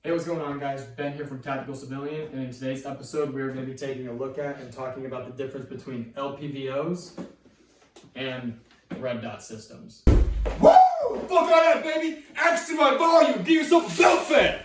Hey, what's going on, guys? Ben here from Tactical Civilian, and in today's episode we're going to be taking a look at and talking about the difference between LPVOs and red dot systems. Woo! Fuck all that, baby! Add to my volume! Give yourself a belt fan!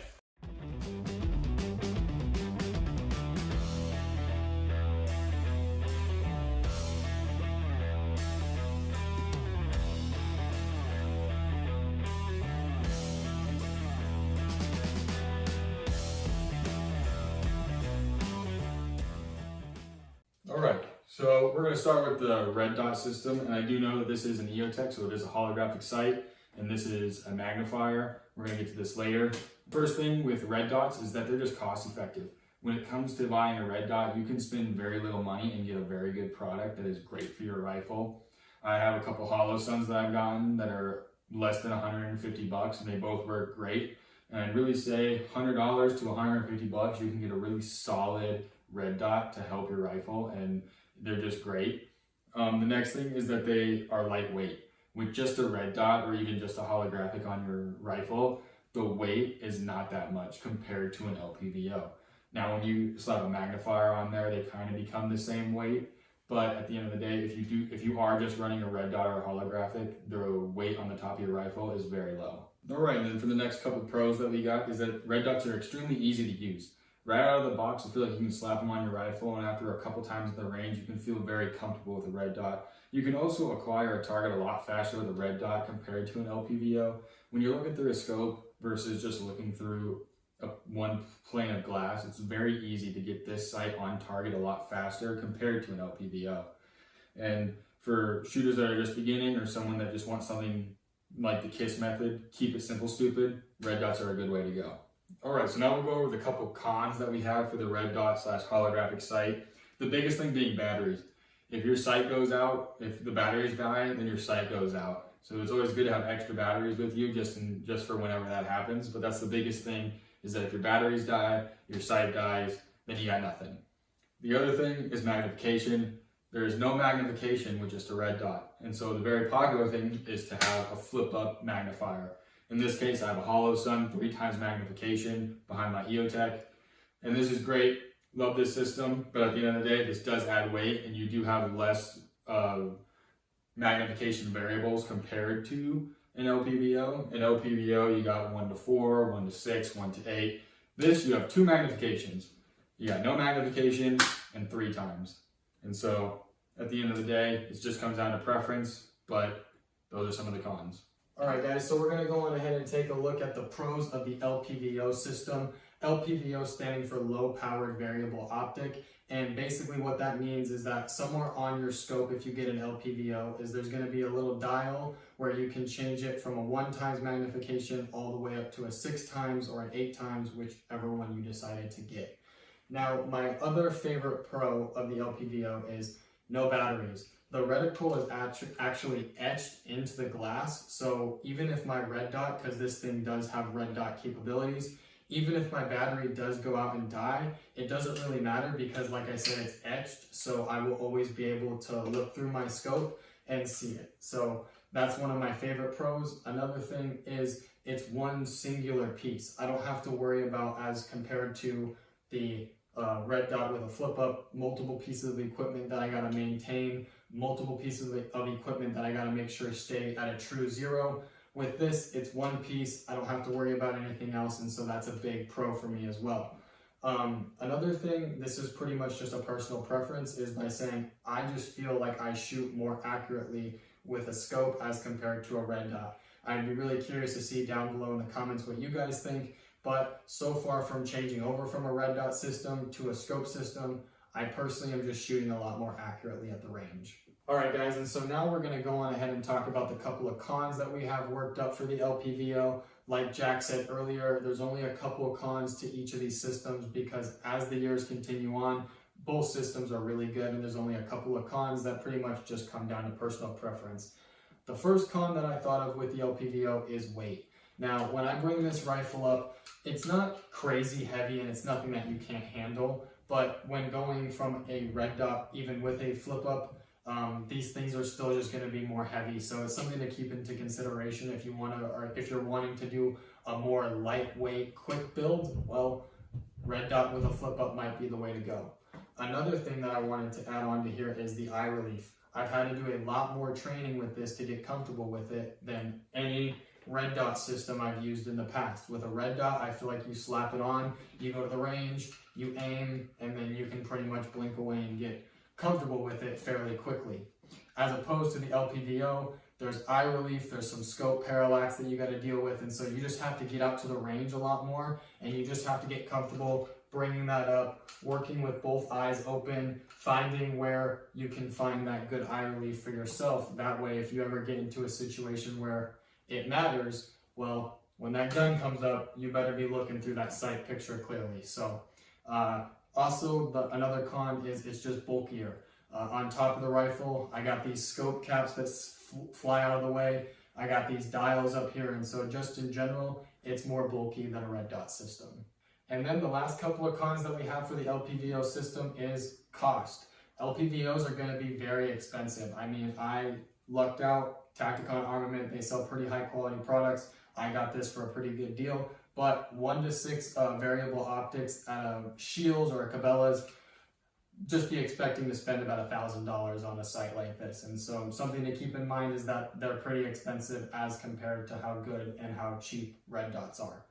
Alright, so we're going to start with the red dot system, and I do know that this is an EOTech, so it is a holographic sight, and this is a magnifier. We're going to get to this later. First thing with red dots is that they're just cost effective. When it comes to buying a red dot, you can spend very little money and get a very good product that is great for your rifle. I have a couple hollow suns that I've gotten that are less than 150 bucks, and they both work great. And I'd really say $100 to 150 bucks, you can get a really solid red dot to help your rifle, and they're just great. The next thing is that they are lightweight. With just a red dot or even just a holographic on your rifle, the weight is not that much compared to an LPVO. Now, when you slap a magnifier on there, they kind of become the same weight, but at the end of the day, if you are just running a red dot or a holographic, the weight on the top of your rifle is very low. All right, and then for the next couple pros that we got is that red dots are extremely easy to use. Right out of the box, I feel like you can slap them on your rifle, and after a couple times at the range, you can feel very comfortable with a red dot. You can also acquire a target a lot faster with a red dot compared to an LPVO. When you're looking through a scope versus just looking through one plane of glass, it's very easy to get this sight on target a lot faster compared to an LPVO. And for shooters that are just beginning or someone that just wants something like the KISS method, keep it simple, stupid, red dots are a good way to go. All right, so now we'll go over the couple cons that we have for the red dot / holographic sight. The biggest thing being batteries. If your sight goes out, if the batteries die, then your sight goes out. So it's always good to have extra batteries with you just for whenever that happens. But that's the biggest thing, is that if your batteries die, your sight dies, then you got nothing. The other thing is magnification. There is no magnification with just a red dot. And so the very popular thing is to have a flip up magnifier. In this case, I have a hollow sun, 3 times magnification behind my EOTech. And this is great. Love this system. But at the end of the day, this does add weight, and you do have less magnification variables compared to an LPVO. An LPVO, you got 1 to 4, 1 to 6, 1 to 8. This, you have 2 magnifications. You got no magnification and 3 times. And so at the end of the day, it just comes down to preference, but those are some of the cons. All right, guys, so we're going to go on ahead and take a look at the pros of the LPVO system. LPVO standing for low powered variable optic. And basically what that means is that somewhere on your scope, if you get an LPVO, is there's going to be a little dial where you can change it from a 1 times magnification all the way up to a 6 times or an 8 times, whichever one you decided to get. Now, my other favorite pro of the LPVO is no batteries. The reticle is actually etched into the glass, so even if my red dot, because this thing does have red dot capabilities, even if my battery does go out and die, it doesn't really matter because, like I said, it's etched, so I will always be able to look through my scope and see it. So that's one of my favorite pros. Another thing is it's one singular piece. I don't have to worry about, as compared to the red dot with a flip up, multiple pieces of equipment that I got to maintain, multiple pieces of equipment that I got to make sure stay at a true 0. With this, it's one piece. I don't have to worry about anything else, and so that's a big pro for me as well. Another thing, this is pretty much just a personal preference, is by saying I just feel like I shoot more accurately with a scope as compared to a red dot. I'd be really curious to see down below in the comments what you guys think. But so far from changing over from a red dot system to a scope system, I personally am just shooting a lot more accurately at the range. All right, guys, and so now we're going to go on ahead and talk about the couple of cons that we have worked up for the LPVO. Like Jack said earlier, there's only a couple of cons to each of these systems because as the years continue on, both systems are really good, and there's only a couple of cons that pretty much just come down to personal preference. The first con that I thought of with the LPVO is weight. Now, when I bring this rifle up, it's not crazy heavy and it's nothing that you can't handle, but when going from a red dot, even with a flip up, these things are still just going to be more heavy. So it's something to keep into consideration if you want to, or if you're wanting to do a more lightweight, quick build, well, red dot with a flip up might be the way to go. Another thing that I wanted to add on to here is the eye relief. I've had to do a lot more training with this to get comfortable with it than any red dot system I've used in the past. With a red dot, I feel like you slap it on, you go to the range, you aim, and then you can pretty much blink away and get comfortable with it fairly quickly. As opposed to the LPVO, there's eye relief, there's some scope parallax that you got to deal with, and so you just have to get out to the range a lot more, and you just have to get comfortable bringing that up, working with both eyes open, finding where you can find that good eye relief for yourself. That way, if you ever get into a situation where it matters, well, when that gun comes up, you better be looking through that sight picture clearly. So, also, another con is it's just bulkier. On top of the rifle, I got these scope caps that fly out of the way. I got these dials up here, and so just in general, it's more bulky than a red dot system. And then the last couple of cons that we have for the LPVO system is cost. LPVOs are going to be very expensive. I mean, I lucked out. Tacticon Armament, they sell pretty high quality products. I got this for a pretty good deal. But 1 to 6 variable optics at a Shields or a Cabela's, just be expecting to spend about $1,000 on a site like this. And so something to keep in mind is that they're pretty expensive as compared to how good and how cheap red dots are.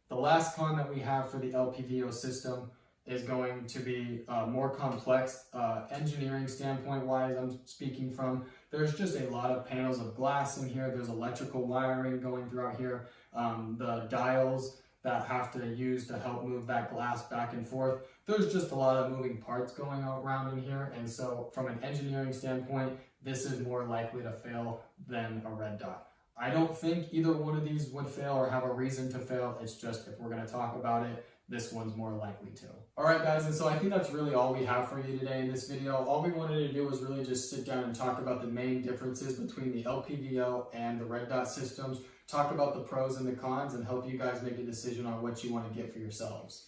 The last con that we have for the LPVO system is going to be more complex, engineering standpoint wise, I'm speaking from. There's just a lot of panels of glass in here. There's electrical wiring going throughout here. The dials that have to use to help move that glass back and forth. There's just a lot of moving parts going around in here. And so from an engineering standpoint, this is more likely to fail than a red dot. I don't think either one of these would fail or have a reason to fail. It's just if we're going to talk about it, this one's more likely to. Alright guys, and so I think that's really all we have for you today in this video. All we wanted to do was really just sit down and talk about the main differences between the LPVO and the red dot systems, talk about the pros and the cons, and help you guys make a decision on what you want to get for yourselves.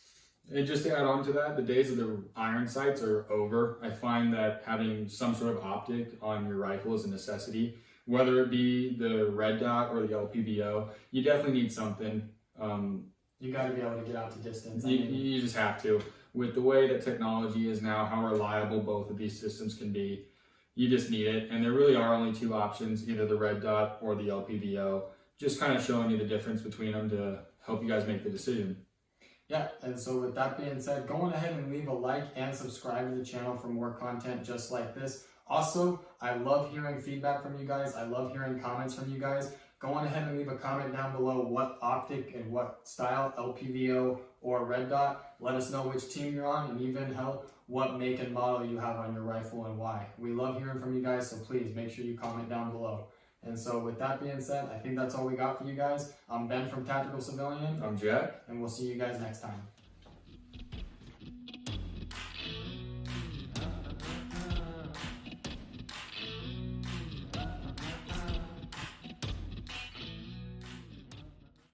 And just to add on to that, the days of the iron sights are over. I find that having some sort of optic on your rifle is a necessity. Whether it be the red dot or the LPVO, you definitely need something. You got to be able to get out to distance. You just have to. With the way that technology is now, how reliable both of these systems can be, you just need it. And there really are only 2 options, either the red dot or the LPVO. Just kind of showing you the difference between them to help you guys make the decision. Yeah, and so with that being said, go on ahead and leave a like and subscribe to the channel for more content just like this. Also, I love hearing feedback from you guys. I love hearing comments from you guys. Go on ahead and leave a comment down below what optic and what style, LPVO or red dot. Let us know which team you're on, and even what make and model you have on your rifle and why. We love hearing from you guys, so please make sure you comment down below. And so with that being said, I think that's all we got for you guys. I'm Ben from Tactical Civilian. I'm Jack. And we'll see you guys next time.